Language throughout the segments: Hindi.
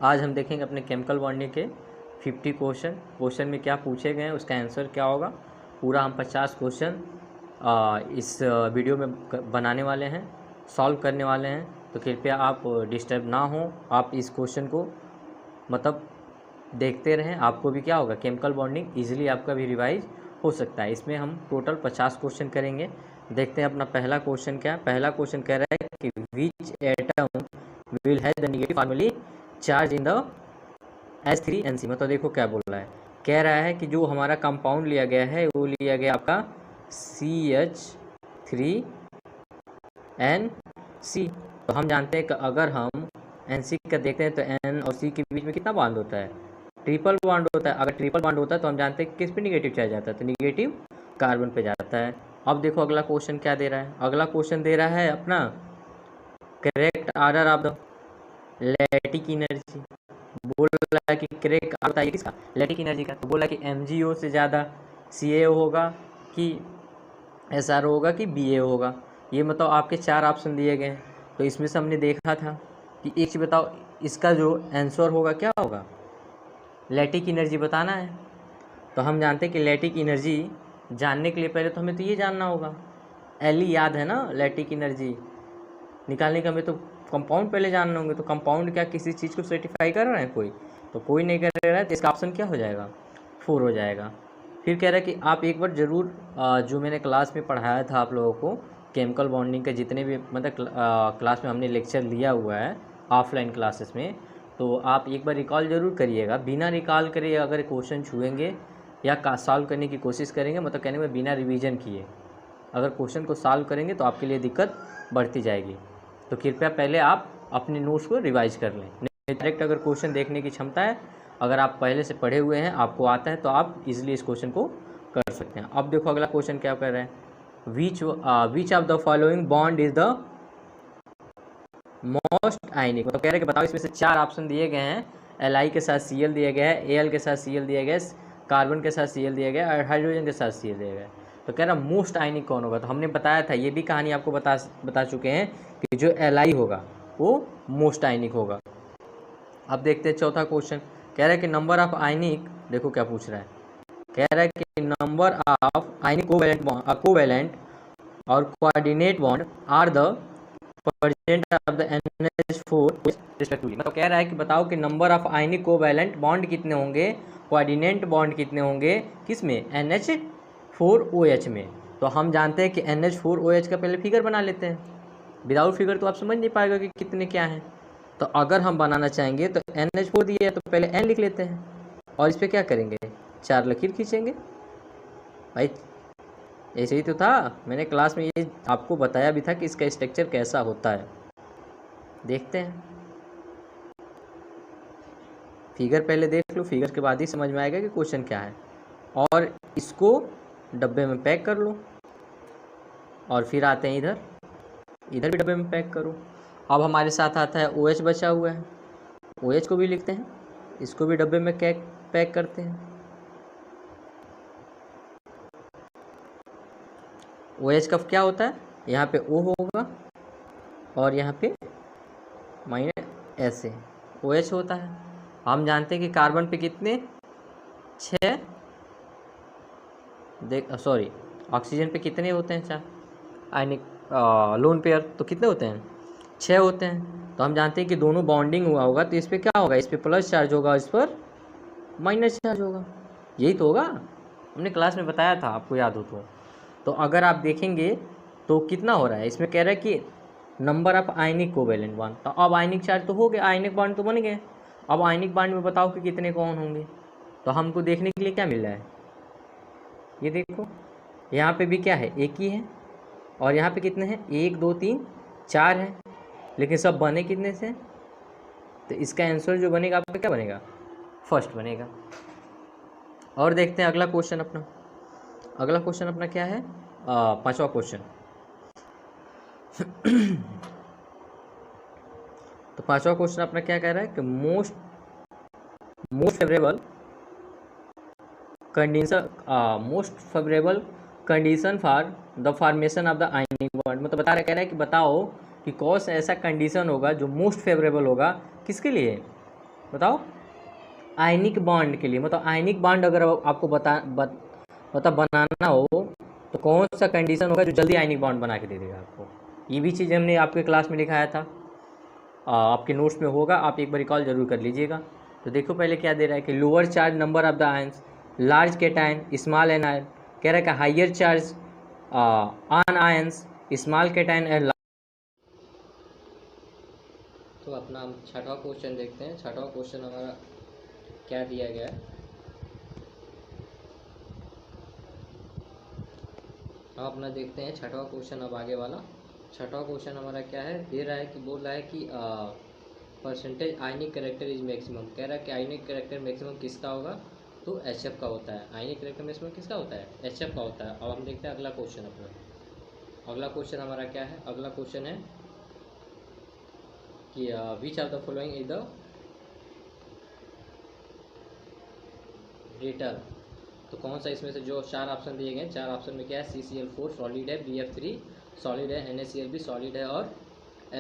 आज हम देखेंगे अपने केमिकल बॉन्डिंग के 50 क्वेश्चन में क्या पूछे गए हैं, उसका आंसर क्या होगा। पूरा हम 50 क्वेश्चन इस वीडियो में बनाने वाले हैं, सॉल्व करने वाले हैं। तो कृपया आप डिस्टर्ब ना हो, आप इस क्वेश्चन को मतलब देखते रहें। आपको भी क्या होगा, केमिकल बॉन्डिंग ईजिली आपका भी रिवाइज हो सकता है। इसमें हम टोटल 50 क्वेश्चन करेंगे। देखते हैं अपना पहला क्वेश्चन क्या है। पहला क्वेश्चन कह रहा है कि which atom will have the negative formally charge in the H3NC। मतलब देखो क्या बोल रहा है, कह रहा है कि जो हमारा कंपाउंड लिया गया है वो लिया गया आपका CH3NC। तो हम जानते हैं कि अगर हम NC का देखते हैं तो N और C के बीच में कितना बॉन्ड होता है, ट्रिपल बॉन्ड होता है। अगर ट्रिपल बॉन्ड होता है तो हम जानते हैं कि किस पे निगेटिव चार्ज जाता है, तो निगेटिव कार्बन पे जाता है। अब देखो अगला क्वेश्चन क्या दे रहा है। अगला क्वेश्चन दे रहा है अपना correct order of the lattice energy. बोल रहा है कि करेक्ट आता है किसका, लैटिक एनर्जी का। तो बोला कि MgO से ज़्यादा CaO होगा कि SRO होगा कि BaO होगा। ये मतलब आपके 4 ऑप्शन दिए गए हैं। तो इसमें से हमने देखा था कि एक चीज़ बताओ, इसका जो आंसर होगा क्या होगा, लैटिक एनर्जी बताना है। तो हम जानते हैं कि लैटिक एनर्जी जानने के लिए पहले तो हमें तो ये जानना होगा, LE याद है ना। लैटिक एनर्जी निकालने का हमें तो कंपाउंड पहले जानना होंगे। तो कंपाउंड क्या किसी चीज़ को सर्टिफाई कर रहा है कोई, तो कोई नहीं कर रहा है। तो इसका ऑप्शन क्या हो जाएगा, 4 हो जाएगा। फिर कह रहा है कि आप एक बार ज़रूर जो मैंने क्लास में पढ़ाया था आप लोगों को, केमिकल बॉन्डिंग के जितने भी मतलब क्लास में हमने लेक्चर लिया हुआ है ऑफलाइन क्लासेस में, तो आप एक बार रिकॉल ज़रूर करिएगा। बिना रिकॉल करे अगर क्वेश्चन छुएंगे या सॉल्व करने की कोशिश करेंगे, मतलब कहने में बिना रिवीजन किए अगर क्वेश्चन को सॉल्व करेंगे तो आपके लिए दिक्कत बढ़ती जाएगी। तो कृपया पहले आप अपने नोट्स को रिवाइज कर लें। डायरेक्ट अगर क्वेश्चन देखने की क्षमता है, अगर आप पहले से पढ़े हुए हैं, आपको आता है, तो आप इजीली इस क्वेश्चन को कर सकते हैं। अब देखो अगला क्वेश्चन क्या कर रहे हैं, which of the following bond is the most ionic. मतलब कह रहे हैं कि बताओ इसमें से 4 ऑप्शन दिए गए हैं, Li के साथ Cl दिया गया है, Al के साथ Cl दिया गया है, कार्बन के साथ Cl दिया गया है और हाइड्रोजन के साथ Cl दिया गया है। तो कह रहा मोस्ट आयनिक कौन होगा। तो हमने बताया था, ये भी कहानी आपको बता चुके हैं कि जो Li होगा वो मोस्ट आयनिक होगा। अब देखते हैं चौथा क्वेश्चन। कह रहा है कि नंबर ऑफ आयनिक, देखो क्या पूछ रहा है, कह रहा है कि नंबर ऑफ आयनिक कोवैलेंट और coordinate bond are the present of the NH4 respectively. मतलब कह रहा है कि बताओ कि number of ionic covalent bond कितने होंगे, कोऑर्डिनेट बॉन्ड कितने होंगे, किस में, NH4OH में। तो हम जानते हैं कि NH4OH का पहले फिगर बना लेते हैं। विदाउट फिगर तो आप समझ नहीं पाएगा कि कितने क्या हैं। तो अगर हम बनाना चाहेंगे तो NH4 दिए है तो पहले N लिख लेते हैं और इस पर क्या करेंगे, 4 लकीर खींचेंगे। भाई ऐसे ही तो था, मैंने क्लास में ये आपको बताया भी था कि इसका स्ट्रक्चर कैसा होता है। देखते हैं, फिगर पहले देख लो, फिगर के बाद ही समझ में आएगा कि क्वेश्चन क्या है। और इसको डब्बे में पैक कर लो और फिर आते हैं इधर, इधर भी डब्बे में पैक करो। अब हमारे साथ आता है OH बचा हुआ है, OH को भी लिखते हैं, इसको भी डब्बे में पैक करते हैं। OH का क्या होता है, यहाँ पे O होगा और यहाँ पे माइनस ऐसे OH होता है। हम जानते हैं कि कार्बन पे कितने, 6, सॉरी ऑक्सीजन पे कितने होते हैं, 4 आयनिक लोन पेयर, तो कितने होते हैं, 6 होते हैं। तो हम जानते हैं कि दोनों बॉन्डिंग हुआ होगा तो इस पर क्या होगा, इस पर प्लस चार्ज होगा, इस पर माइनस चार्ज होगा। यही तो होगा, हमने क्लास में बताया था, आपको याद हो तो। तो अगर आप देखेंगे तो कितना हो रहा है, इसमें कह रहा है कि number of ionic covalent bond. तो अब आयनिक चार्ज तो हो गया, आयनिक बॉन्ड तो बन गए। अब आयनिक बॉन्ड में बताओ कि कितने कौन होंगे। तो हमको देखने के लिए क्या मिल रहा है, ये देखो यहाँ पे भी क्या है, एक ही है और यहाँ पे कितने हैं, 1 2 3 4 है, लेकिन सब बने कितने से। तो इसका आंसर जो बनेगा आपका क्या बनेगा, फर्स्ट बनेगा। और देखते हैं अगला क्वेश्चन अपना। अगला क्वेश्चन अपना क्या है, 5वां क्वेश्चन। तो 5वां क्वेश्चन अपना क्या कह रहा है कि most favourable condition for the formation of the ionic bond. मतलब कह रहा है कि बताओ कि कौन सा ऐसा कंडीशन होगा जो मोस्ट फेवरेबल होगा, किसके लिए, बताओ आयनिक बॉन्ड के लिए, मतलब आयनिक बॉन्ड अगर आपको मतलब बनाना हो तो कौन सा कंडीशन होगा जो जल्दी आयनिक बॉन्ड बना के दे देगा आपको। ये भी चीज़ हमने आपके क्लास में लिखाया था, आपके नोट्स में होगा, आप एक बार रिकॉल जरूर कर लीजिएगा। तो देखो पहले क्या दे रहा है कि lower charge number of the ions, large cation, small anion, कह रहा है कि higher charge on ions, small cation and. तो अपना हम छठवां क्वेश्चन देखते हैं। छठवां क्वेश्चन हमारा क्या दिया गया है। अब अपना देखते हैं छठवां क्वेश्चन। अब आगे वाला छठवां क्वेश्चन हमारा क्या है, दे रहा है कि बोल रहा है कि percentage ionic character is maximum. कह रहा है कि आयनिक करेक्टर मैक्सिमम किसका होगा, तो HF का होता है। आयनिक करेक्टर मैक्सिमम किसका होता है, HF का होता है। अब हम देखते हैं अगला क्वेश्चन अपना। अगला क्वेश्चन हमारा क्या है, अगला क्वेश्चन है कि which of the following is the brittle. तो कौन सा इसमें से जो चार ऑप्शन दिए गए, चार ऑप्शन में क्या है, CCl4 सॉलिड है, BF3 सॉलिड है, NaCl भी सॉलिड है और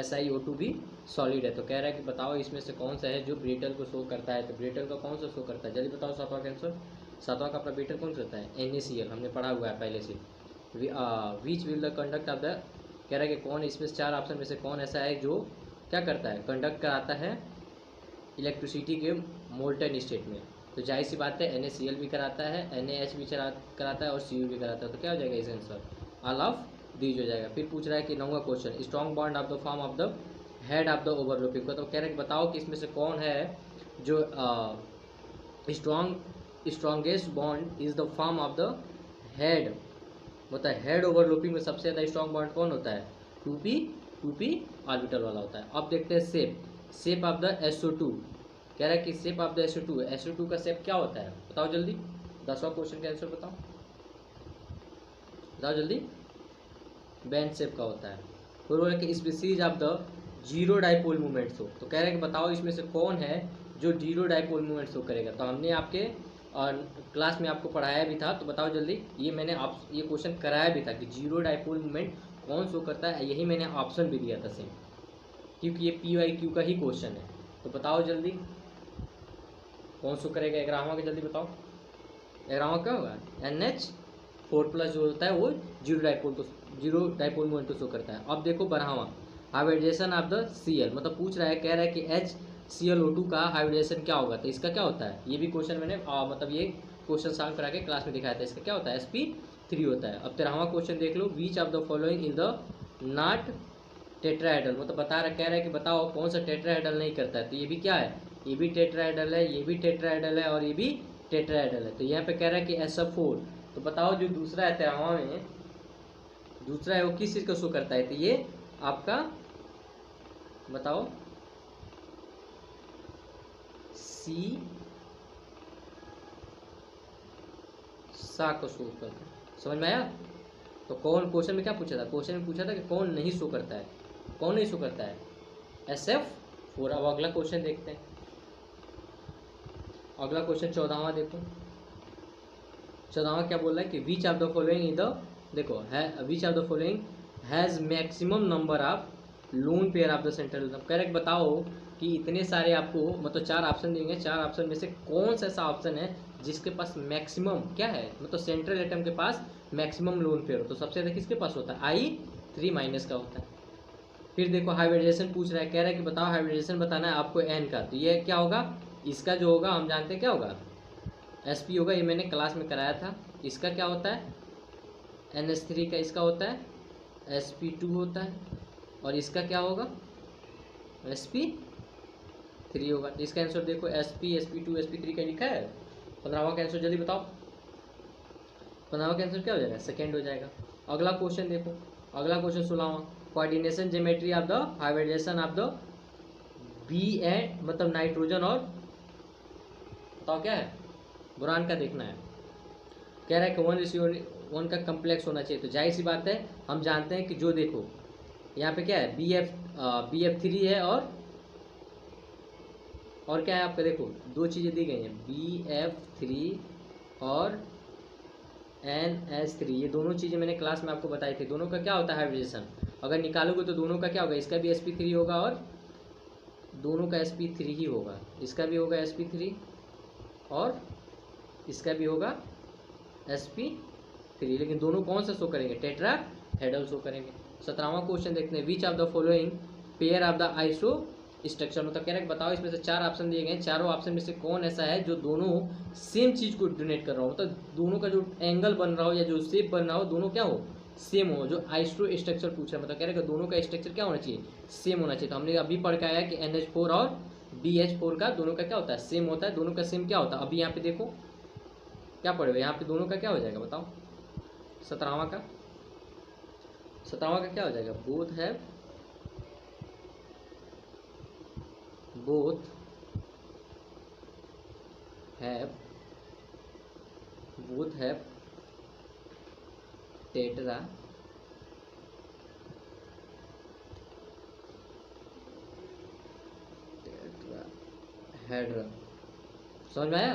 SiO2 भी सॉलिड है। तो कह रहा है कि बताओ इसमें से कौन सा है जो ब्रिटल को शो करता है। तो ब्रिटल का कौन सा शो करता है, जल्दी बताओ। सातवां का आंसर, सातवां का अपना ब्रिटल कौन सा होता है, NaCl, हमने पढ़ा हुआ है पहले से। Which will the conduct of the, कह रहा है कि कौन इसमें से चार ऑप्शन में से कौन ऐसा है जो क्या करता है, कंडक्ट कराता है इलेक्ट्रिसिटी के मोल्टन स्टेट में। तो जाहिर सी बात है NaCl भी कराता है, NaH भी कराता है और Cu भी कराता है। तो क्या हो जाएगा इसका आंसर, ऑल ऑफ दीज हो जाएगा। फिर पूछ रहा है कि 9वां question, strong bond of the form of the head of the overlapping. तो कह रहे हैं बताओ कि इसमें से कौन है जो strongest bond is the form of the head, मतलब हेड ओवरलैपिंग में सबसे ज़्यादा स्ट्रॉन्ग बॉन्ड कौन होता है, 2p ऑर्बिटल वाला होता है। अब देखते हैं शेप ऑफ द SO2। कह रहा है कि शेप ऑफ द SO2 का शेप क्या होता है, बताओ जल्दी। 10वां क्वेश्चन का आंसर बताओ, बताओ जल्दी। बैंड शेप का होता है। फिर बोला कि species of the zero dipole movement show. तो कह रहे हैं कि बताओ इसमें से कौन है जो जीरो डाइपोल मूवमेंट शो करेगा। तो हमने आपके क्लास में आपको पढ़ाया भी था, तो बताओ जल्दी। ये मैंने आप ये क्वेश्चन कराया भी था कि जीरो डाइपोल मूवमेंट कौन शो करता है, यही मैंने ऑप्शन भी दिया था सेम, क्योंकि ये PYQ का ही क्वेश्चन है। तो बताओ जल्दी कौन शो करेगा 11वां का, जल्दी बताओ। 11वां क्या होगा, NH4+ जो होता है वो जीरो डाइपोल मोमेंट को शो करता है। अब देखो 12वां, हाइब्रिडाइजेशन ऑफ द Cl, मतलब पूछ रहा है, कह रहा है कि HClO2 का हाइब्रिडाइजेशन क्या होगा। तो इसका क्या होता है, ये भी क्वेश्चन मैंने मतलब ये क्वेश्चन सॉल्व करा के क्लास में दिखाया था। इसका क्या होता है, sp3 होता है। अब 13वां क्वेश्चन देख लो, which of the following is the not tetrahedral, मतलब बता रहा, कह रहा है कि बताओ कौन सा टेट्राहेड्रल नहीं करता है। तो ये भी क्या है, ये भी टेट्राहेड्रल है, ये भी टेट्राहेड्रल है और ये भी टेट्राहेड्रल है। तो यहाँ पे कह रहा है कि SF4। तो बताओ जो दूसरा है 13वां में, दूसरा है वो किस चीज़ का शो करता है। तो ये आपका बताओ C सा को शो करता है, समझ में आया। तो कौन, क्वेश्चन में क्या पूछा था, क्वेश्चन में पूछा था कि कौन नहीं शो करता है, कौन नहीं शो करता है, SF4। अब अगला क्वेश्चन देखते हैं। अगला क्वेश्चन 14वां देखो। 14वां क्या बोल रहा है कि which of the following is the, देखो है विच of the following has maximum number of lone pair of the central atom. Correct बताओ कि इतने सारे आपको मतलब चार ऑप्शन देंगे, चार ऑप्शन में से कौन सा ऐसा ऑप्शन है जिसके पास मैक्सिमम क्या है, मतलब सेंट्रल एटम के पास मैक्सिमम लोन पेयर हो। तो सबसे ज़्यादा किसके पास होता है, I3- का होता है। फिर देखो हाइब्रिडाइजेशन पूछ रहा है, कह रहा है कि बताओ हाइब्रिडाइजेशन बताना है आपको N का। तो ये क्या होगा, इसका जो होगा हम जानते हैं क्या होगा, SP होगा, ये मैंने क्लास में कराया था। इसका क्या होता है, NH3 का इसका होता है sp2 होता है, और इसका क्या होगा, sp3 होगा। तो इसका आंसर देखो SP, sp2, sp3 का लिखा है। 15वां का आंसर जल्दी बताओ। 15वां का आंसर क्या हो जाएगा, सेकेंड हो जाएगा। अगला क्वेश्चन देखो, अगला क्वेश्चन 16वां, coordination geometry of the hybridization of the B and, मतलब नाइट्रोजन और बताओ क्या है, बोरान का देखना है। कह रहा है कि 1:1 का कम्प्लेक्स होना चाहिए। तो जाहिर सी बात है हम जानते हैं कि जो देखो यहाँ पे क्या है, BF3 है और क्या है आपका, देखो दो चीज़ें दी गई हैं, BF3 और NH3। ये दोनों चीज़ें मैंने क्लास में आपको बताई थी। दोनों का क्या होता है हाइब्रिडेशन, अगर निकालोगे तो दोनों का क्या होगा, इसका भी sp3 होगा और दोनों का sp3 ही होगा, इसका भी होगा sp3 और इसका भी होगा sp3, लेकिन दोनों कौन सा शो करेंगे, टेट्राहेड्रल शो करेंगे। 17वां क्वेश्चन देखते हैं, which of the following pair of the iso structure, मतलब कह रहे हैं बताओ इसमें से 4 ऑप्शन दिए गए हैं, चारों ऑप्शन में से कौन ऐसा है जो दोनों सेम चीज को डोनेट कर रहा हो, मतलब दोनों का जो एंगल बन रहा हो या जो शेप बन रहा हो दोनों क्या हो, सेम हो। जो आइसो स्ट्रक्चर पूछ रहा है, मतलब कह रहे हैं दोनों का स्ट्रक्चर क्या होना चाहिए, सेम होना चाहिए। तो हमने अभी पढ़ के आया कि NH4 और BH4 का दोनों का क्या होता है, सेम होता है, दोनों का सेम क्या होता है। अभी यहाँ पे देखो क्या पढ़े हुए, यहाँ पे दोनों का क्या हो जाएगा बताओ, 17वां का क्या हो जाएगा, बोथ हैव टेट्राहेड्रल, समझ में आया।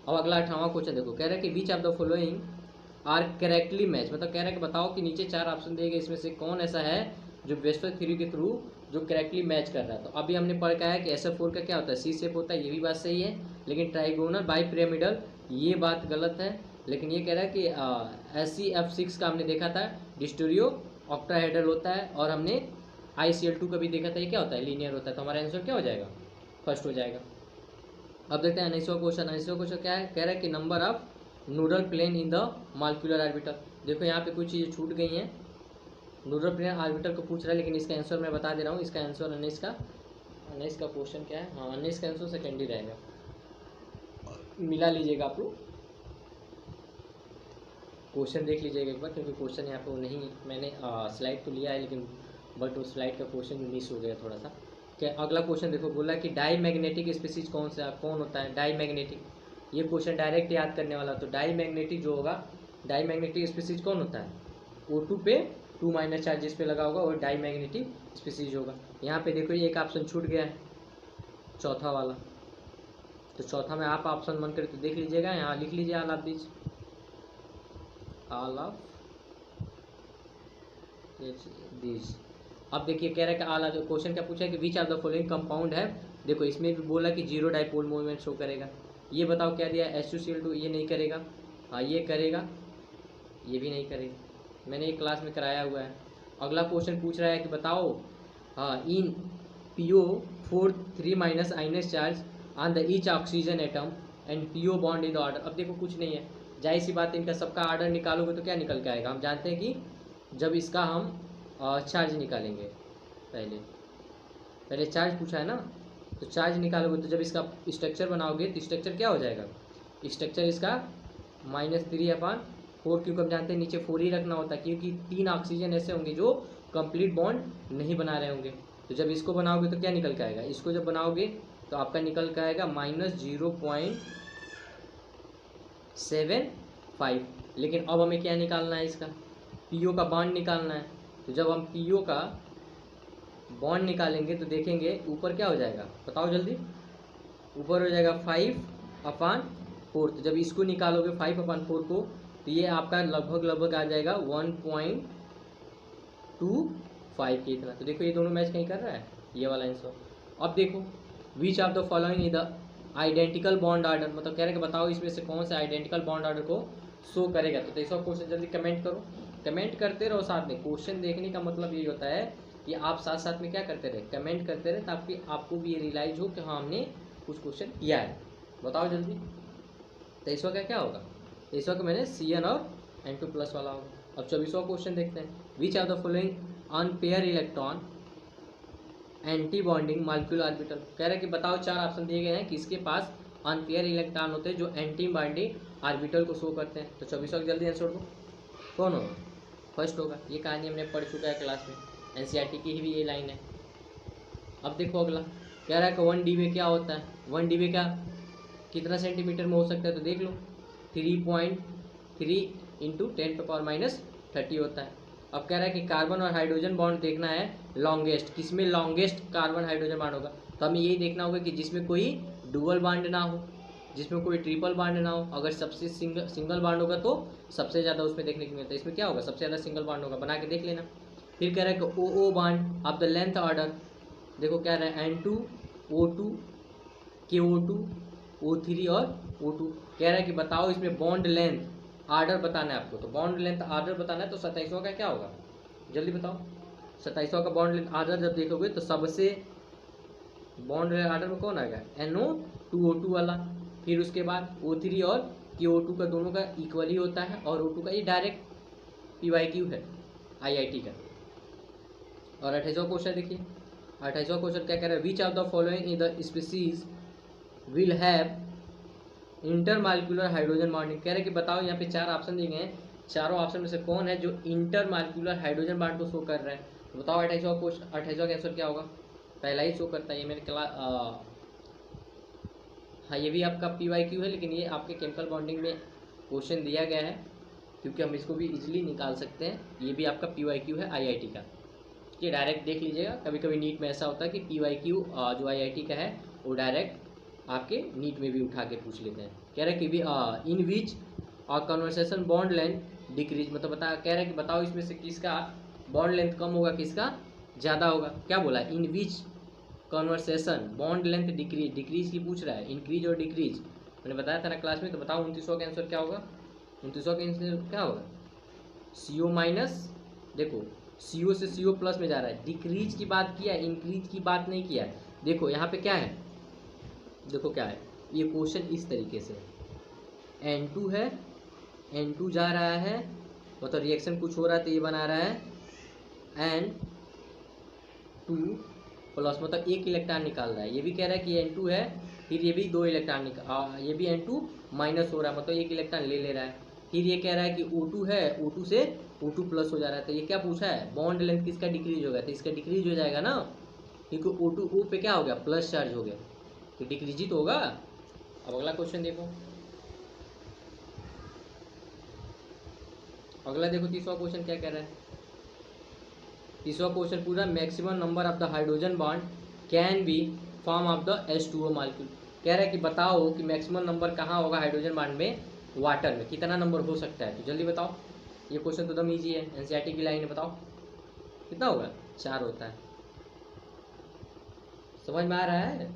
अब अगला 18वां क्वेश्चन देखो, कह रहा है कि which of the following are correctly match, मतलब कह रहा है कि बताओ कि नीचे 4 ऑप्शन दिए गए, इसमें से कौन ऐसा है जो वेस्टर थ्योरी के थ्रू जो करेक्टली मैच कर रहा है। तो अभी हमने पढ़ के आया कि SF4 का क्या होता है, सी शेप होता है, ये भी बात सही है, लेकिन ट्राइगोनल बाई पिरामिडल ये बात गलत है। लेकिन ये कह रहा है कि SCF6 का हमने देखा था डिस्टोरियो ऑक्टाहेड्रल होता है, और हमने ICL2 का भी देखा था, ये क्या होता है, लीनियर होता है। तो हमारा आंसर क्या हो जाएगा, फर्स्ट हो जाएगा। अब देखते हैं 19वां क्वेश्चन। 19वां क्वेश्चन क्या है, कह रहा है कि number of nodal plane in the molecular orbital. देखो यहाँ पे कुछ चीज़ें छूट गई हैं, नोडल प्लेन ऑर्बिटल को पूछ रहा है, लेकिन इसका आंसर मैं बता दे रहा हूँ। इसका आंसर 19 का क्वेश्चन क्या है, हाँ 19 का आंसर सेकेंड ही रहेगा, मिला लीजिएगा आप लोग, क्वेश्चन देख लीजिएगा एक बार, क्योंकि क्वेश्चन यहाँ पे वो नहीं, मैंने स्लाइड तो लिया है लेकिन बट उस स्लाइड का क्वेश्चन मिस हो गया थोड़ा सा। क्या अगला क्वेश्चन देखो, बोला कि डाई मैग्नेटिक स्पीसीज कौन होता है, डाई मैग्नेटिक, ये क्वेश्चन डायरेक्ट याद करने वाला। तो डाई मैग्नेटिक जो होगा, डाई मैग्नेटिक स्पीसीज कौन होता है, O2 पे 2 चार्ज जिस पे लगा होगा वो डाई मैग्नेटिक स्पीसीज होगा। यहाँ पे देखो ये एक ऑप्शन छूट गया है, चौथा वाला, तो चौथा में आप ऑप्शन मन करे तो देख लीजिएगा, यहाँ लिख लीजिए all of this, all of this. अब देखिए कह रहा है कि ऑल ऑफ, क्वेश्चन क्या पूछा है कि which of the following compound है, देखो इसमें भी बोला कि जीरो डाइपोल मूवमेंट शो करेगा, ये बताओ क्या दिया, HCl2, ये नहीं करेगा, हाँ ये करेगा, ये भी नहीं करेगा, मैंने एक क्लास में कराया हुआ है। अगला क्वेश्चन पूछ रहा है कि बताओ हाँ in PO4 3 ions charge on the each oxygen atom and PO bond in the order. अब देखो कुछ नहीं है, जाहिर सी बात है, इनका सबका ऑर्डर निकालोगे तो क्या निकल के आएगा, हम जानते हैं कि जब इसका हम चार्ज निकालेंगे, पहले चार्ज पूछा है ना, तो चार्ज निकालोगे तो जब इसका स्ट्रक्चर बनाओगे तो स्ट्रक्चर क्या हो जाएगा, स्ट्रक्चर इसका -3/4, क्योंकि हम जानते हैं नीचे 4 ही रखना होता है, क्योंकि 3 ऑक्सीजन ऐसे होंगे जो कंप्लीट बॉन्ड नहीं बना रहे होंगे। तो जब इसको बनाओगे तो क्या निकल के आएगा, इसको जब बनाओगे तो आपका निकल के आएगा -0.75। लेकिन अब हमें क्या निकालना है, इसका PO का बॉन्ड निकालना है। तो जब हम PO का बॉन्ड निकालेंगे तो देखेंगे ऊपर क्या हो जाएगा, बताओ जल्दी, ऊपर हो जाएगा 5/4। तो जब इसको निकालोगे 5/4 को, तो ये आपका लगभग आ जाएगा 1.25 के इतना। तो देखो ये दोनों मैच कहीं कर रहा है, ये वाला आंसर। अब देखो विच of the following is the identical bond order, मतलब कह रहे हैं कि बताओ इसमें से कौन सा आइडेंटिकल बॉन्ड ऑर्डर को शो करेगा। तो इसका क्वेश्चन जल्दी कमेंट करो, कमेंट करते रहो साथ में। क्वेश्चन देखने का मतलब यही होता है कि आप साथ साथ में क्या करते रहे, कमेंट करते रहे, ताकि आपको भी ये रियलाइज हो कि हाँ हमने कुछ क्वेश्चन किया है। बताओ जल्दी, 23वां का क्या होगा, 23वां का मैंने Cn और N2+ वाला होगा। अब 24वां क्वेश्चन देखते हैं, which of the following unpaired electron anti bonding molecular orbital. कह रहे हैं कि बताओ 4 ऑप्शन दिए गए हैं, किसके पास अनपेयर इलेक्ट्रॉन होते हैं जो एंटी बॉन्डिंग ऑर्बिटल को शो करते हैं। तो 24वां जल्दी आंसर दो, कौन होगा, फर्स्ट होगा। ये कहानी हमने पढ़ चुका है क्लास में, NCERT की ही भी ये लाइन है। अब देखो अगला कह रहा है कि 1 dB क्या होता है, 1 dB का कितना सेंटीमीटर में हो सकता है, तो देख लो 3.3 × 10⁻30 होता है। अब कह रहा है कि कार्बन और हाइड्रोजन बॉन्ड देखना है लॉन्गेस्ट, किसमें लॉन्गेस्ट कार्बन हाइड्रोजन बॉन्ड होगा। तो हमें यही देखना होगा कि जिसमें कोई डुअल बॉन्ड ना हो, जिसमें कोई ट्रिपल बॉन्ड ना हो। अगर सबसे सिंगल बॉन्ड होगा तो सबसे ज़्यादा उसमें देखने को मिलता है, इसमें क्या होगा, सबसे ज़्यादा सिंगल बॉन्ड होगा, बना के देख लेना। फिर कह रहा है कि OO bond of the length order देखो क्या रहा है N2O2 KO2 O3 और O2। कह रहा है कि बताओ इसमें बॉन्ड लेंथ आर्डर बताना है आपको। तो बॉन्ड लेंथ आर्डर बताना है तो 27वां का क्या होगा, जल्दी बताओ। 27वां का बॉन्ड लेंथ आर्डर जब देखोगे तो सबसे बॉन्ड आर्डर में कौन आएगा, NO2O2 वाला। फिर उसके बाद O3 और KO2 का दोनों का इक्वल ही होता है, और O2 का ये डायरेक्ट PYQ है IIT का। और 28वां क्वेश्चन देखिए, 28वां क्वेश्चन क्या कह रहा है, विच of the following in the species will have intermolecular hydrogen bonding. कह रहे कि बताओ, यहाँ पे 4 ऑप्शन दिए गए हैं, चारों ऑप्शन में से कौन है जो इंटरमालिक्यूलर हाइड्रोजन बॉन्ड को शो कर रहा है। तो बताओ 28वां क्वेश्चन, 28वां का आंसर क्या होगा, पहला ही शो करता है ये मेरे क्लास। हाँ ये भी आपका PYQ है, लेकिन ये आपके केमिकल बॉन्डिंग में क्वेश्चन दिया गया है, क्योंकि हम इसको भी इजीली निकाल सकते हैं। ये भी आपका PYQ है IIT का, ये डायरेक्ट देख लीजिएगा। कभी कभी नीट में ऐसा होता है कि PYQ जो IIT का है वो डायरेक्ट आपके नीट में भी उठा के पूछ लेते हैं। कह रहे हैं कि इन which conversation bond length decrease, मतलब कह रहे हैं कि बताओ इसमें से किसका बॉन्ड लेंथ कम होगा, किसका ज़्यादा होगा। क्या बोला, in which conversation bond length decrease, decrease की पूछ रहा है, इंक्रीज और डिक्रीज मैंने बताया था ना क्लास में। तो बताओ 29वां का आंसर क्या होगा, 29वां का आंसर क्या होगा, CO माइनस। देखो CO से CO प्लस में जा रहा है, डिक्रीज की बात किया है, इंक्रीज की बात नहीं किया है। देखो यहाँ पे क्या है, देखो क्या है, ये क्वेश्चन इस तरीके से N2 है, N2 जा रहा है, मतलब रिएक्शन कुछ हो रहा है तो ये बना रहा है N2 प्लस, मतलब एक इलेक्ट्रॉन निकाल रहा है। ये भी कह रहा है कि N2 है, फिर ये भी 2 इलेक्ट्रॉन ये भी N2 माइनस हो रहा है, मतलब एक इलेक्ट्रॉन ले रहा है। फिर ये कह रहा है कि O2 है, O2 से O2 प्लस हो जा रहा है। तो ये क्या पूछा है, बॉन्ड लेंथ किसका डिक्रीज होगा, तो इसका डिक्रीज हो जाएगा ना, क्योंकि O2 O पे क्या हो गया, प्लस चार्ज हो गया, तो डिक्रीज ही तो होगा। अब अगला क्वेश्चन देखो, अगला देखो 30वां क्वेश्चन क्या कह रहा है। 30वां क्वेश्चन पूरा maximum number of the hydrogen bond can be form of the H2O molecule. कह रहा है कि बताओ कि मैक्सिमम नंबर कहाँ होगा हाइड्रोजन बॉन्ड में, वाटर में, कितना नंबर हो सकता है, तो जल्दी बताओ। ये क्वेश्चन तो एकदम ईजी है, NCERT की लाइन है, बताओ कितना होगा, 4 होता है। समझ में आ रहा है,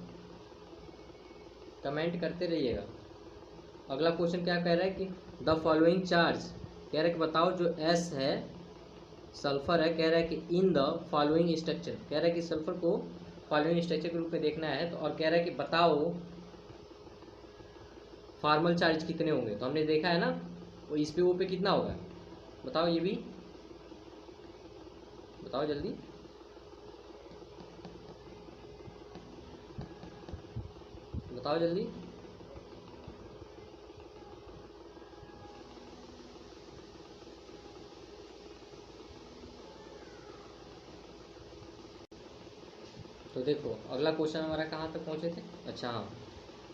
कमेंट करते रहिएगा। अगला क्वेश्चन क्या कह रहा है कि द फॉलोइंग चार्ज, कह रहा है कि बताओ जो S है सल्फर है, कह रहा है कि इन द फॉलोइंग स्ट्रक्चर, कह रहा है कि सल्फर को फॉलोइंग स्ट्रक्चर के रूप में देखना है। तो और कह रहा है कि बताओ फॉर्मल चार्ज कितने होंगे। तो हमने देखा है ना, वो इस पे वो पे कितना होगा, बताओ ये भी बताओ जल्दी। बताओ जल्दी। तो देखो अगला क्वेश्चन हमारा कहाँ तक पहुँचे थे, अच्छा हाँ,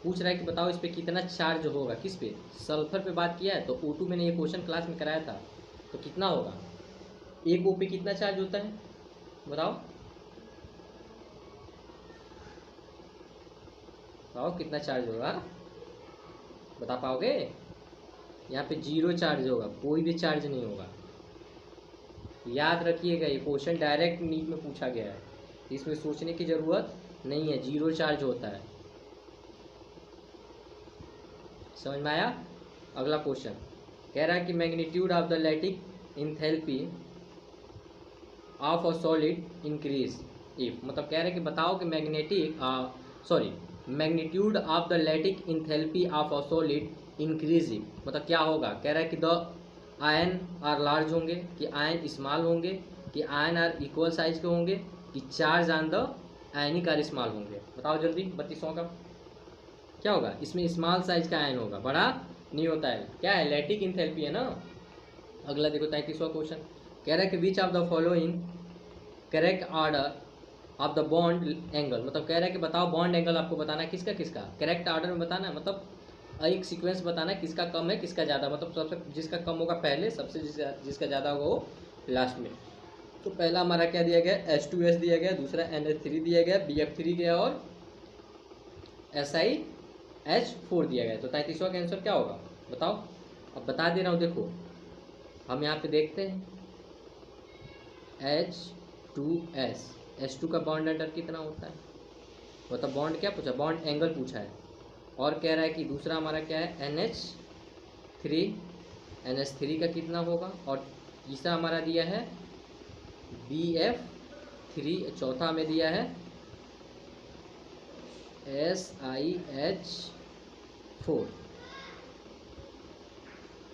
पूछ रहा है कि बताओ इस पे कितना चार्ज होगा, किस पे, सल्फर पे बात किया है। तो O2 मैंने ये क्वेश्चन क्लास में कराया था, तो कितना होगा, एक O पे कितना चार्ज होता है, बताओ बताओ कितना चार्ज होगा, बता पाओगे। यहाँ पे 0 चार्ज होगा, कोई भी चार्ज नहीं होगा। याद रखिएगा ये क्वेश्चन डायरेक्ट नीट में पूछा गया है, इसमें सोचने की ज़रूरत नहीं है, 0 चार्ज होता है। समझ में आया। अगला क्वेश्चन कह रहा है कि magnitude of the lattice enthalpy of a solid increase if, मतलब कह रहे हैं कि बताओ कि magnitude of the lattice enthalpy of a solid increase if, मतलब क्या होगा। कह रहा है कि द आयन आर लार्ज होंगे, कि आयन स्मॉल होंगे, कि आयन आर इक्वल साइज के होंगे, कि charge on the ionic are small होंगे। बताओ जल्दी 32वां का क्या होगा, इसमें स्मॉल साइज का आयन होगा, बड़ा नहीं होता है, क्या है, लैटिक इंथैल्पी है ना। अगला देखो 33वां क्वेश्चन कह रहा है कि which of the following correct order of the bond angle, मतलब कह रहा है कि बताओ बॉन्ड एंगल आपको बताना है, किसका किसका करेक्ट ऑर्डर में बताना है, मतलब एक सीक्वेंस बताना है, किसका कम है किसका ज़्यादा, मतलब सबसे जिसका कम होगा पहले, सबसे जिसका ज़्यादा होगा वो लास्ट में। तो पहला हमारा क्या दिया गया, H2S दिया गया, दूसरा NH3 दिया गया, BF3 गया, और SiH4 दिया गया। तो 33वां का आंसर क्या होगा, बताओ। अब बता दे रहा हूँ, देखो हम यहाँ पे देखते हैं H2S, H2 का बॉन्ड अंडर कितना होता है, मतलब बॉन्ड क्या पूछा, बॉन्ड एंगल पूछा है। और कह रहा है कि दूसरा हमारा क्या है NH3 का कितना होगा, और तीसरा हमारा दिया है BF3, चौथा हमें दिया है SiH4।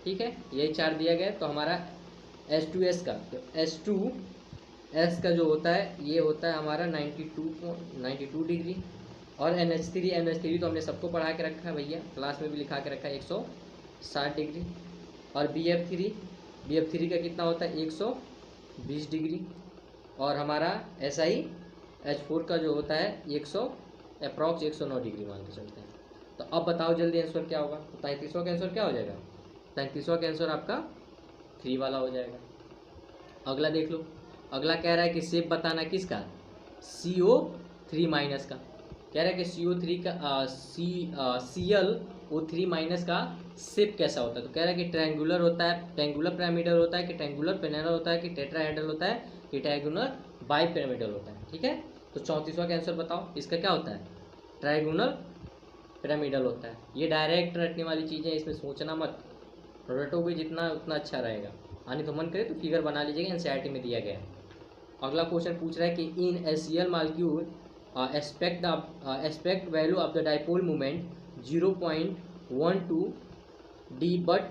ठीक है, यही चार दिया गया। तो हमारा H2S का, तो H2S का जो होता है ये होता है हमारा 92 डिग्री। और NH3 तो हमने सबको पढ़ा के रखा है भैया, क्लास में भी लिखा के रखा है 160 डिग्री। और BF3 का कितना होता है 120 डिग्री। और हमारा SiH4 का जो होता है अप्रॉक्स 109 डिग्री मान के चलते हैं। तो अब बताओ जल्दी आंसर क्या होगा। तो 33वां का आंसर क्या हो जाएगा, 33वां का आंसर आपका 3 वाला हो जाएगा। अगला देख लो, अगला कह रहा है कि शेप बताना किसका, CO3 माइनस का। कह रहा है कि CO3 का ClO3 माइनस का शेप कैसा होता है। तो कह रहा है कि ट्रायंगुलर होता है, ट्रायंगुलर पिरामिडल होता है कि ट्रायंगुलर पेनारा होता है कि टेट्राहेड्रल होता है कि ट्रायंगुलर बाइपिरामिडल होता है। ठीक है, तो 34वां का आंसर बताओ, इसका क्या होता है, ट्रायंगुलर पिरामिडल होता है। ये डायरेक्ट रटने वाली चीज़ें, इसमें सोचना मत, रटोगे जितना उतना अच्छा रहेगा। आने तो मन करे तो फिगर बना लीजिएगा, NCERT में दिया गया है। अगला क्वेश्चन पूछ रहा है कि in HCl molecule aspect value of the dipole moment 0.12 D but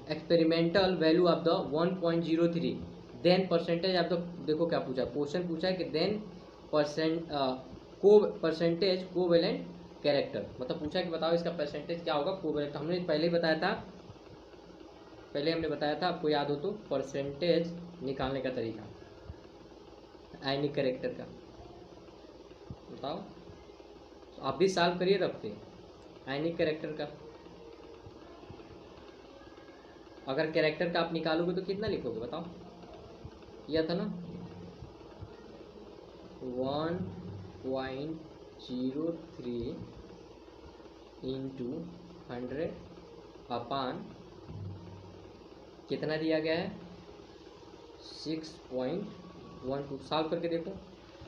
experimental value of the 1.03, then percentage of the, देखो क्या पूछा, क्वेश्चन पूछा है कि देन परसेंटेज कोवेलेंट कैरेक्टर, मतलब पूछा कि बताओ इसका परसेंटेज क्या होगा कोवेलेंट। हमने पहले ही बताया था, हमने बताया था, आपको याद हो तो, परसेंटेज निकालने का तरीका आयनिक कैरेक्टर का। बताओ, तो आप भी सॉल्व करिए तब से आयनिक कैरेक्टर का। अगर कैरेक्टर का आप निकालोगे तो कितना लिखोगे बताओ, यह था ना 1.03 इंटू 100 अपान कितना दिया गया है 6.12। सॉल्व करके देखो,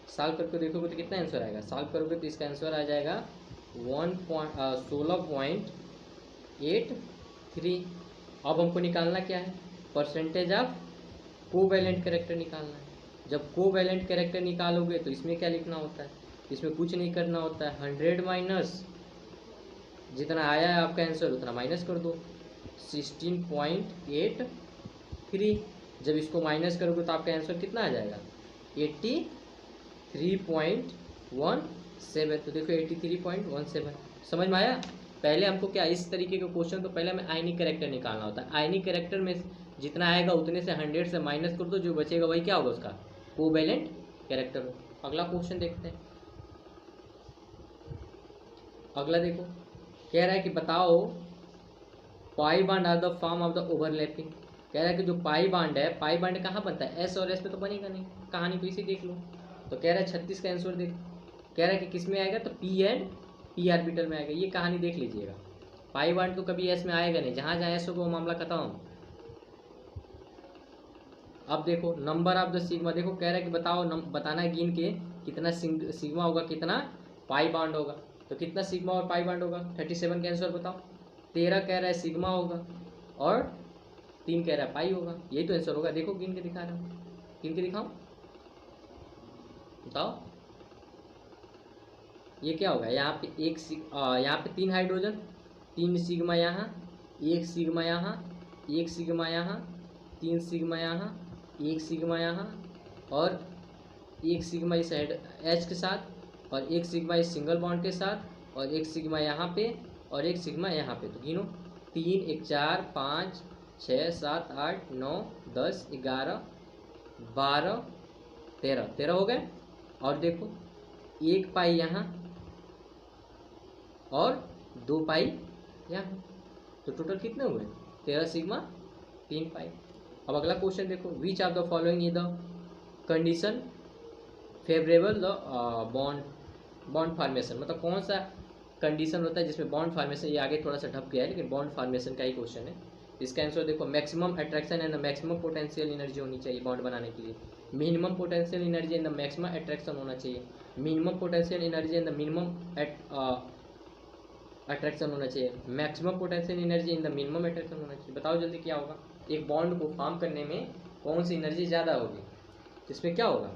सॉल्व करके देखोगे तो कितना आंसर आएगा, सॉल्व करोगे तो इसका आंसर आ जाएगा 16.83। अब हमको निकालना क्या है, परसेंटेज ऑफ कोवैलेंट कैरेक्टर निकालना है। जब कोवैलेंट कैरेक्टर निकालोगे तो इसमें क्या लिखना होता है, इसमें कुछ नहीं करना होता है, 100 माइनस जितना आया है आपका आंसर उतना माइनस कर दो, 16.83। जब इसको माइनस करोगे तो आपका आंसर कितना आ जाएगा 83.17। तो देखो 83.17 समझ में आया। पहले हमको क्या, इस तरीके के क्वेश्चन तो पहले हमें आयनिक कैरेक्टर निकालना होता है। आयनिक कैरेक्टर में जितना आएगा उतने से 100 से माइनस कर दो, जो बचेगा वही क्या होगा उसका कोवैलेंट कैरेक्टर हो। अगला क्वेश्चन देखते हैं। अगला देखो, कह रहा है कि बताओ pi bond are the form of the overlapping. कह रहा है कि जो पाई बांड है, पाई बांड कहाँ बनता है, एस और एस पे तो बनेगा नहीं, कहानी तो इसी देख लो। तो कह रहा है 36 का आंसर देख, कह रहा है कि किस में आएगा, तो पी एंड पी ऑर्बिटल में आएगा। ये कहानी देख लीजिएगा, पाई बांड तो कभी एस में आएगा नहीं, जहाँ जहाँ एस होगा वो मामला खत्म। अब देखो नंबर ऑफ द सिग्मा, देखो कह रहा है कि बताओ बताना है गिन के कितना सिग्मा होगा, कितना पाई बांड होगा। तो कितना सिग्मा और पाई बांड होगा, 37 का आंसर बताओ। 13 कह रहा है सिग्मा होगा और 3 कह रहा है पाई होगा, यही तो आंसर होगा। देखो गिन के दिखा रहा हूँ, गिन के दिखाओ, बताओ ये क्या होगा। यहाँ पे यहाँ पे 3 हाइड्रोजन, 3 सिग्मा यहाँ, 1 सिग्मा यहाँ, 1 सिग्मा यहाँ, 3 सिग्मा यहाँ, 1 सिग्मा यहाँ और 1 सिग्मा इस H के साथ और 1 सिग्मा इस सिंगल बॉन्ड के साथ और 1 सिग्मा यहाँ पे और 1 सिग्मा यहाँ पे। तो गिनो 3 1 4 5 6 7 8 9 10 11 12 13 हो गए। और देखो 1 पाई यहाँ और 2 पाई यहाँ, तो टोटल कितने हुए 13 सिग्मा 3 पाई। अब अगला क्वेश्चन देखो, विच of the following is the condition favourable the bond formation, मतलब कौन सा कंडीशन होता है जिसमें बॉन्ड फार्मेशन, ये आगे थोड़ा सा ढप गया है लेकिन बॉन्ड फार्मेशन का ही क्वेश्चन है। इसका आंसर देखो maximum attraction and maximum potential energy होनी चाहिए बॉन्ड बनाने के लिए। Minimum potential energy and the maximum attraction होना चाहिए, minimum potential energy and the minimum attraction होना चाहिए, maximum potential energy in the minimum attraction होना चाहिए। बताओ जल्दी क्या होगा, एक बॉन्ड को फॉर्म करने में कौन सी एनर्जी ज़्यादा होगी, इसमें क्या होगा,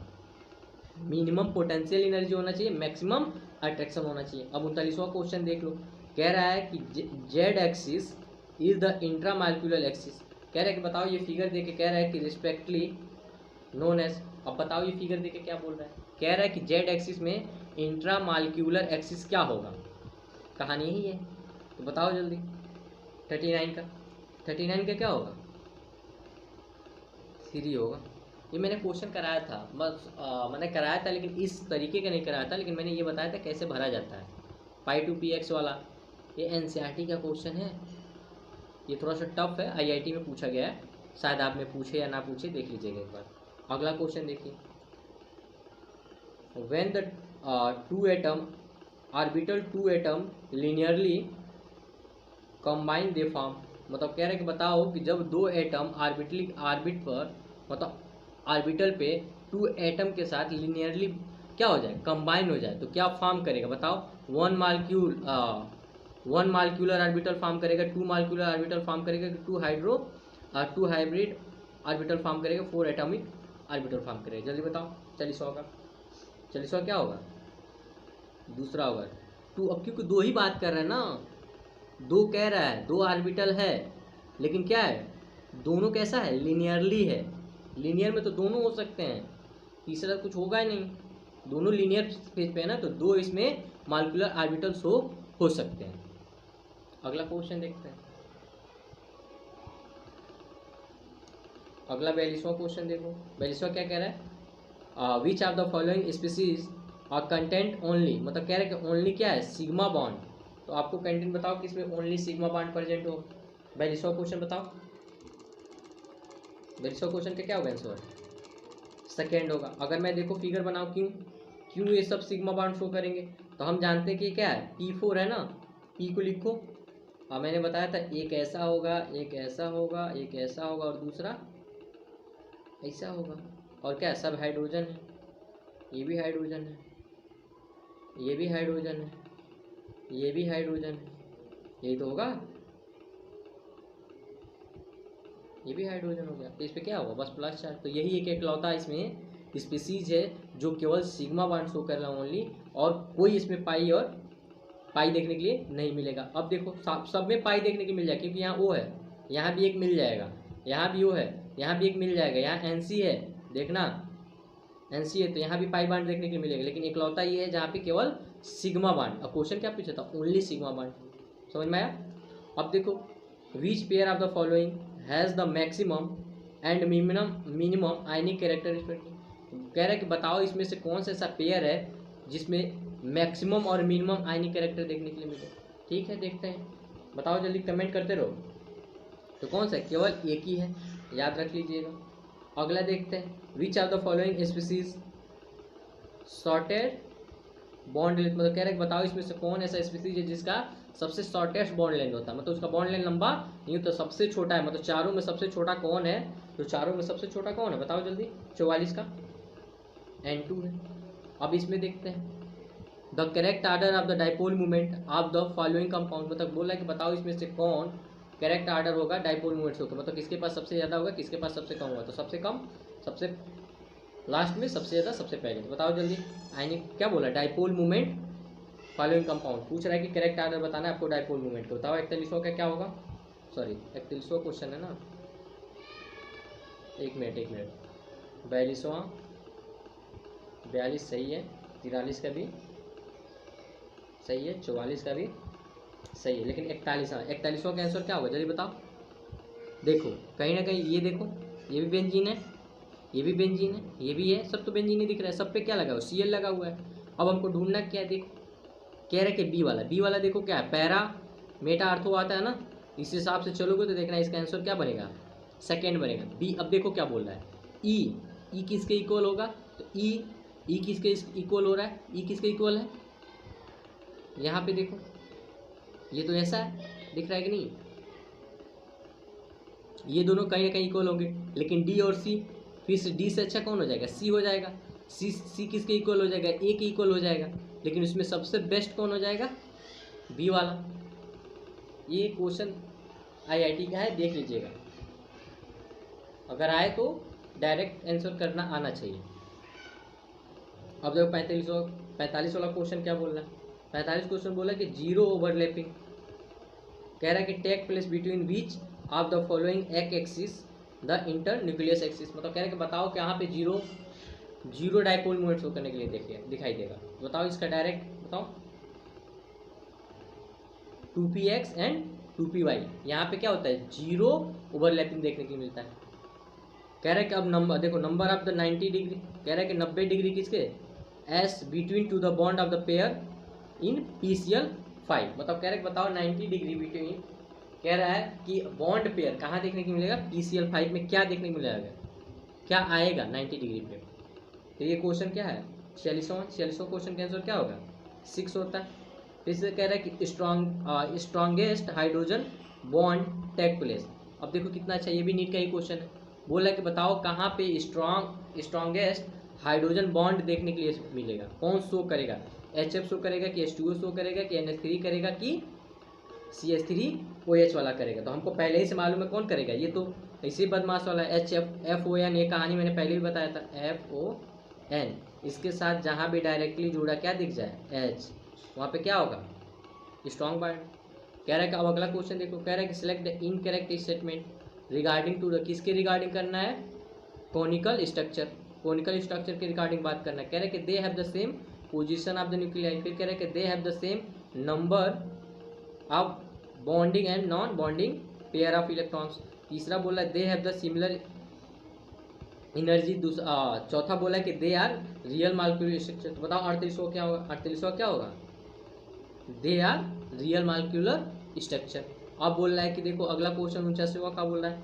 मिनिमम पोटेंशियल एनर्जी होना चाहिए, मैक्सिमम अट्रैक्शन होना चाहिए। अब 39वां क्वेश्चन देख लो, कह रहा है कि Z axis is the intramolecular axis. कह रहा है कि बताओ, ये फिगर देके कह रहा है कि रिस्पेक्टली नोन एज। अब बताओ ये फिगर देके क्या बोल रहा है, कह रहा है कि जेड एक्सिस में इंट्रामालिक्यूलर एक्सिस क्या होगा, कहानी यही है। तो बताओ जल्दी 39 का क्या होगा, सीरी होगा। ये मैंने क्वेश्चन कराया था, बस मैंने कराया था लेकिन इस तरीके का नहीं कराया था, लेकिन मैंने ये बताया था कैसे भरा जाता है, पाई टू पी एक्स वाला। ये एनसीईआरटी का क्वेश्चन है, ये थोड़ा सा टफ है, आईआईटी में पूछा गया है, शायद आप में पूछे या ना पूछे, देख लीजिएगा एक बार। अगला क्वेश्चन देखिए, when the two atom orbital two atom linearly combine they form. मतलब कह रहे हैं कि बताओ कि जब दो एटम ऑर्बिट पर, मतलब ऑर्बिटल पे टू एटम के साथ लिनियरली क्या हो जाए, कंबाइन हो जाए, तो क्या फॉर्म करेगा बताओ। वन मालिक्यूलर ऑर्बिटल फॉर्म करेगा, टू मालिक्यूलर ऑर्बिटल फॉर्म करेगा, टू हाइब्रिड ऑर्बिटल फॉर्म करेगा, 4 एटॉमिक ऑर्बिटल फॉर्म करेगा। जल्दी बताओ 40वां क्या होगा, दूसरा होगा टू। अब क्योंकि दो ही बात कर रहे हैं ना, दो कह रहा है, दो ऑर्बिटल है, लेकिन क्या है, दोनों कैसा है, लीनियरली है। लीनियर में तो दोनों हो सकते हैं, तीसरा कुछ होगा ही नहीं, दोनों लीनियर स्पेस पे है ना, तो दो इसमें मॉलिक्यूलर ऑर्बिटल्स हो सकते हैं। अगला क्वेश्चन देखते हैं, अगला 42वां क्वेश्चन देखो। 42वां क्या कह रहा है, विच ऑफ द फॉलोइंग स्पीसीज और कंटेंट ओनली, मतलब कह रहे हैं कि ओनली क्या है, सिग्मा बॉन्ड। तो आपको कंटेंट बताओ किसमें ओनली सिग्मा बॉन्ड प्रेजेंट हो। 42वां क्वेश्चन बताओ, 42वां क्वेश्चन का क्या होगा आंसर, सेकेंड होगा। अगर मैं देखो फिगर बनाऊँ, क्यों ये सब सिग्मा बॉन्ड शो करेंगे, तो हम जानते हैं कि क्या है, P4 है ना, P को लिखो। अब मैंने बताया था एक ऐसा होगा, एक ऐसा होगा, एक ऐसा होगा और दूसरा ऐसा होगा। और क्या, सब हाइड्रोजन है, ये भी हाइड्रोजन है, ये भी हाइड्रोजन है, ये भी हाइड्रोजन है, यही तो होगा, ये भी हाइड्रोजन हो गया। तो इस पर क्या होगा, बस प्लस चार्ज। तो यही एक एकलौता इसमें स्पीसीज है जो केवल सिग्मा बॉन्ड शो कर रहा है ओनली, और कोई इसमें पाई और पाई देखने के लिए नहीं मिलेगा। अब देखो सब में पाई देखने के मिल जाएगा, क्योंकि यहाँ ओ है, यहाँ भी एक मिल जाएगा, यहाँ भी ओ है, यहाँ भी एक मिल जाएगा, यहाँ एनसी है, देखना एनसी है, तो यहाँ भी पाई बांड देखने के लिए मिलेगा। लेकिन एकलौता ये है जहाँ पे केवल सिग्मा बांड। अब क्वेश्चन क्या पूछा था, ओनली सिग्मा बांड, समझ में आया। अब देखो, which pair of the following has the maximum and minimum ionic characteristic. कह रहा है कि बताओ इसमें से कौन सा ऐसा पेयर है जिसमें मैक्सिमम और मिनिमम आयनिक कैरेक्टर देखने के लिए मिले। ठीक है, देखते हैं, बताओ जल्दी, कमेंट करते रहो। तो कौन सा है, केवल एक ही है, याद रख लीजिएगा। अगला देखते हैं, which of the following species shorted bond length. मतलब कह रहा है कि बताओ इसमें से कौन ऐसा स्पीसीज है जिसका सबसे शॉर्टेस्ट बॉन्ड लेंथ होता है, मतलब उसका बॉन्ड लेंथ लंबा नहीं होता, सबसे छोटा है। मतलब चारों में सबसे छोटा कौन है, तो चारों में सबसे छोटा कौन है, बताओ जल्दी, 44 का N2 है। अब इसमें देखते हैं, the correct order of the dipole movement of the following compound. मतलब बोल रहा है कि बताओ इसमें से कौन करेक्ट आर्डर होगा डाइपोल मूवमेंट्स होगा, मतलब किसके पास सबसे ज़्यादा होगा, किसके पास सबसे कम होगा। तो सबसे कम, सबसे लास्ट में, सबसे ज़्यादा, सबसे पहले। तो बताओ जल्दी, आयनिक क्या बोला, डाइपोल मूवमेंट फॉलोइंग कंपाउंड पूछ रहा है कि करेक्ट आर्डर बताना है आपको डाइपोल मूवमेंट को। बताओ 41वां का क्या होगा, सॉरी 41वां क्वेश्चन है ना, एक मिनट, 42वां, 42 सही है, 43 का भी सही है, 44 का भी सही है, लेकिन 41वां का आंसर क्या होगा, जल्दी बताओ। देखो कहीं ना कहीं ये देखो, ये भी बेंजीन है, ये भी बेंजीन है, ये भी है, सब तो बेंजीन ही दिख रहा है, सब पे क्या लगा हुआ, Cl लगा हुआ है। अब हमको ढूंढना क्या है, देखो कह रहे कि बी वाला देखो क्या है, पैरा मेटा आर्थो आता है ना, इस हिसाब से चलोगे तो देखना इसका आंसर क्या बनेगा, सेकेंड बनेगा बी। अब देखो क्या बोल रहा है, ई किसके इक्वल होगा, तो ई किसके इक्वल हो रहा है, ई किसके इक्वल है, यहाँ पे देखो ये तो ऐसा है, दिख रहा है कि नहीं, ये दोनों कहीं ना कहीं इक्वल होंगे। लेकिन डी और सी फिर डी से अच्छा कौन हो जाएगा, सी हो जाएगा। सी किसके इक्वल हो जाएगा, ए के इक्वल हो जाएगा। लेकिन उसमें सबसे बेस्ट कौन हो जाएगा, बी वाला। ये क्वेश्चन आईआईटी का है, देख लीजिएगा, अगर आए तो डायरेक्ट आंसर करना आना चाहिए। अब देखो 45 वाला क्वेश्चन क्या बोल रहा है। 45 क्वेश्चन बोला कि जीरो ओवरलैपिंग, कह रहा है कि take place between which of the following axis the inter nucleus axis, मतलब कह रहा है कि बताओ कि यहाँ पे जीरो डाइपोल मूवमेंट शो करने के लिए दिखाई देगा। बताओ इसका डायरेक्ट बताओ। 2px एंड 2py, यहाँ पे क्या होता है, जीरो ओवरलैपिंग देखने को मिलता है। कह रहा है कि अब नंबर देखो, नंबर ऑफ द 90 डिग्री, कह रहा है कि 90 डिग्री किसके, S between two the bond of the pair in PCl 5, मतलब कह रहा है कि बताओ 90 डिग्री बिटवीन, कह रहा है कि बॉन्ड पेयर कहाँ देखने को मिलेगा, PCl 5 में क्या देखने को मिलेगा, क्या आएगा 90 डिग्री पे। तो ये क्वेश्चन क्या है, 46वां क्वेश्चन का आंसर क्या होगा, 6 होता है। फिर से कह रहा है कि strongest hydrogen bond take place. अब देखो कितना अच्छा, ये भी नीट का ही क्वेश्चन है। बोला कि बताओ कहाँ पे स्ट्रॉन्गेस्ट हाइड्रोजन बॉन्ड देखने के लिए मिलेगा, कौन शो करेगा, HF शो करेगा कि H2O शो करेगा कि NH3 करेगा कि CH3OH वाला करेगा। तो हमको पहले ही से मालूम है कौन करेगा, ये तो ऐसे बदमाश वाला FON, ये कहानी मैंने पहले भी बताया था, FON, इसके साथ जहाँ भी डायरेक्टली जुड़ा क्या दिख जाए H, वहाँ पे क्या होगा, स्ट्रॉन्ग बॉन्ड। कह रहा है कि अब अगला क्वेश्चन देखो, कह रहा है कि select the incorrect statement regarding to the, किसके रिगार्डिंग करना है, कॉनिकल स्ट्रक्चर के रिगार्डिंग बात करना है। कह रहा है कि they have the same position of the nuclei, फिर कह रहा है कि they have the same number of bonding and non bonding pair of electrons. तीसरा बोला है they have the similar energy. चौथा बोला है कि they are real molecular structure. तो बताओ 38वां क्या होगा, 38वां क्या होगा, they are real molecular structure. अब बोल रहा है कि देखो अगला क्वेश्चन 49वां का बोल रहा है,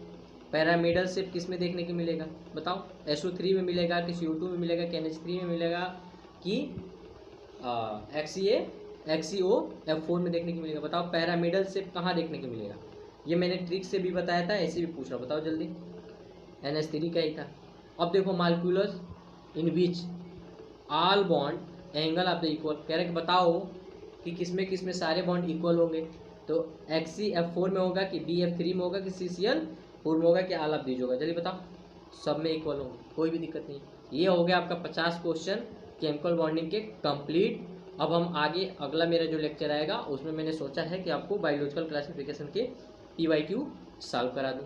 पैरामिडल शेप किस में देखने को मिलेगा, बताओ SO3 में मिलेगा कि CO2 में मिलेगा कि NH3 में मिलेगा कि XeO F4 में देखने को मिलेगा। बताओ पैरामिडल शेप कहाँ देखने को मिलेगा, ये मैंने ट्रिक से भी बताया था, ऐसे भी पूछ रहा, बताओ जल्दी, NH3 का ही था। अब देखो molecules in which all bond angle of the equal, कह रहे कि बताओ कि किसमें सारे बॉन्ड इक्वल होंगे। तो XeF4 में होगा कि BF3 में होगा कि CCl4 में होगा कि ऑल ऑफ दीज होगा, जल्दी बताओ। सब में इक्वल होंगे, कोई भी दिक्कत नहीं। ये हो गया आपका 50 क्वेश्चन केमिकल बॉन्डिंग के कंप्लीट। अब हम आगे अगला मेरा जो लेक्चर आएगा उसमें मैंने सोचा है कि आपको बायोलॉजिकल क्लासिफिकेशन के PYQ सॉल्व करा दूँ।